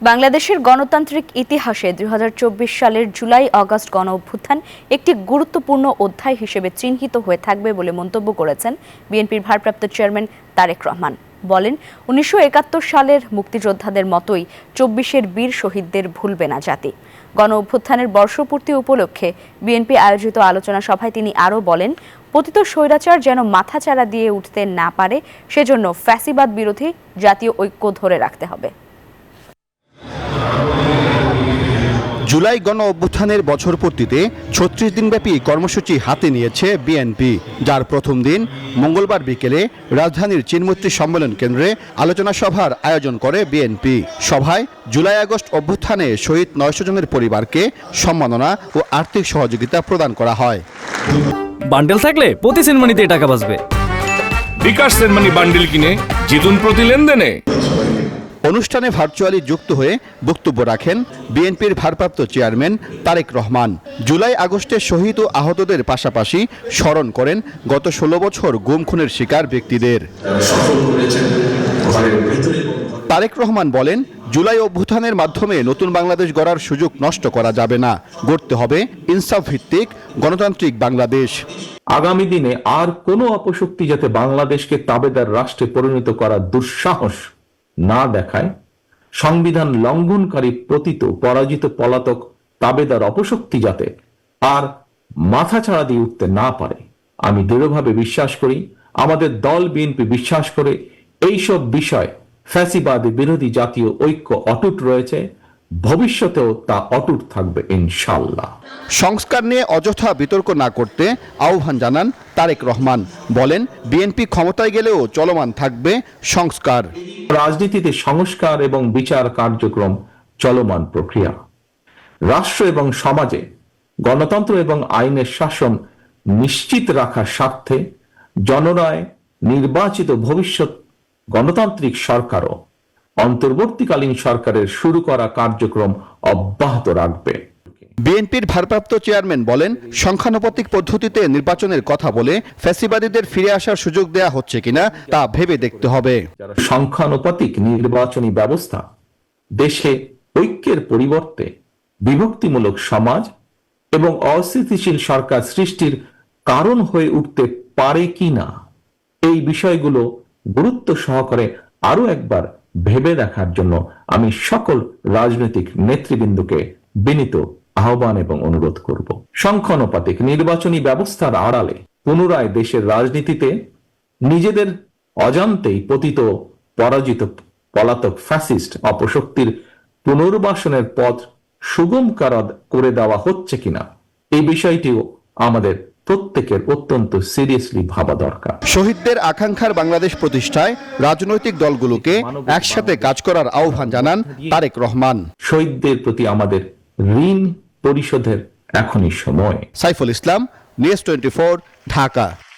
বাংলাদেশের গণতান্ত্রিক ইতিহাসে ২০২৪ সালের জুলাই-আগস্ট গণঅভ্যুত্থান একটি গুরুত্বপূর্ণ অধ্যায় হিসেবে চিহ্নিত হয়ে থাকবে বলে মন্তব্য করেছেন বিএনপির ভারপ্রাপ্ত চেয়ারম্যান তারেক রহমান। বলেন, ১৯৭১ সালের মুক্তিযোদ্ধাদের মতোই ২৪-এর বীর শহীদদের ভুলবে না জাতি। গণঅভ্যুত্থানের বর্ষপূর্তি উপলক্ষে বিএনপি আয়োজিত আলোচনা সভায় তিনি আরও বলেন, পতিত স্বৈরাচার যেন মাথাচাড়া দিয়ে উঠতে না পারে, সেজন্য ফ্যাসিবাদ বিরোধী জাতীয় ঐক্য ধরে রাখতে হবে। জুলাই গণ অভ্যুত্থানের বছরপূর্তিতে ৩৬ দিনব্যাপী কর্মসূচি হাতে নিয়েছে বিএনপি, যার প্রথম দিন মঙ্গলবার বিকেলে রাজধানীর চীনমৈত্রী সম্মেলন কেন্দ্রে আলোচনা সভার আয়োজন করে বিএনপি। সভায় জুলাই-আগস্ট অভ্যুত্থানে শহীদ ৯০০ জনের পরিবারকে সম্মাননা ও আর্থিক সহযোগিতা প্রদান করা হয়। বান্ডেল থাকলে প্রতি সেনমানিতে টাকা বাঁচবে। বিকাশ সেনমানি বান্ডেল কিনে জিতুন প্রতি লেনদেনে। অনুষ্ঠানে ভার্চুয়ালি যুক্ত হয়ে বক্তব্য রাখেন বিএনপির ভারপ্রাপ্ত চেয়ারম্যান তারেক রহমান। জুলাই-আগস্টে শহীদ ও আহতদের পাশাপাশি স্মরণ করেন গত ১৬ বছর গুম খুনের শিকার ব্যক্তিদের। তারেক রহমান বলেন, জুলাই অভ্যুত্থানের মাধ্যমে নতুন বাংলাদেশ গড়ার সুযোগ নষ্ট করা যাবে না, গড়তে হবে ইনসাফ ভিত্তিক গণতান্ত্রিক বাংলাদেশ। আগামী দিনে আর কোনো অপশক্তি যাতে বাংলাদেশকে তাবেদার রাষ্ট্রে পরিণত করার দুঃসাহস না দেখায়, সংবিধান লঙ্ঘনকারী পতিত পরাজিত পলাতক তাবেদার অপশক্তি যাতে আর মাথাছাড়া দিয়ে উঠতে না পারে, আমি দৃঢ়ভাবে বিশ্বাস করি, আমাদের দল বিএনপি বিশ্বাস করে, এইসব বিষয় ফ্যাসিবাদী বিরোধী জাতীয় ঐক্য অটুট রয়েছে, ভবিষ্যতেও তা অটুট থাকবে ইনশাআল্লাহ। সংস্কার নিয়ে অযথা বিতর্ক না করতে আহ্বান জানান তারেক রহমান। বলেন, বিএনপি ক্ষমতায় গেলেও চলমান থাকবে সংস্কার। রাজনীতিতে সংস্কার এবং বিচার কার্যক্রম চলমান প্রক্রিয়া। রাষ্ট্র এবং সমাজে গণতন্ত্র এবং আইনের শাসন নিশ্চিত রাখার স্বার্থে জনরায় নির্বাচিত ভবিষ্যৎ গণতান্ত্রিক সরকারও অন্তর্বর্তীকালীন সরকারের শুরু করা কার্যক্রম অব্যাহত রাখবে। বিএনপির ভারপ্রাপ্ত চেয়ারম্যান বলেন, সংখ্যানুপাতিক পদ্ধতিতে নির্বাচনের কথা বলে ফ্যাসিবাদীদের ফিরে আসার সুযোগ দেয়া হচ্ছে কিনা তা ভেবে দেখতে হবে। সংখ্যানুপাতিক নির্বাচনী ব্যবস্থা দেশে ঐক্যের পরিবর্তে বিভক্তিমূলক সমাজ এবং অস্থিতিশীল সরকার সৃষ্টির কারণ হয়ে উঠতে পারে কিনা, এই বিষয়গুলো গুরুত্ব সহকারে আরো একবার ভেবে দেখার জন্য আমি সকল রাজনৈতিক নেতৃবৃন্দকে বিনীত আহ্বান এবং অনুরোধ করব। সংখ্যানুপাতিক নির্বাচনী ব্যবস্থার আড়ালে পুনরায় দেশের রাজনীতিতে নিজেদের অজান্তেই পতিত পরাজিত পলাতক ফ্যাসিস্ট অপশক্তির পুনর্বাসনের পথ সুগম করে দেওয়া হচ্ছে কিনা, এই বিষয়টিও আমাদের প্রত্যেকের অত্যন্ত সিরিয়াসলি ভাবা দরকার। শহীদদের আকাঙ্ক্ষার বাংলাদেশ প্রতিষ্ঠায় রাজনৈতিক দলগুলোকে একসাথে কাজ করার আহ্বান জানান তারেক রহমান। শহীদদের প্রতি আমাদের ঋণ পরিশোধের এখনই সময়। সাইফুল ইসলাম, নিউজ 24, ঢাকা।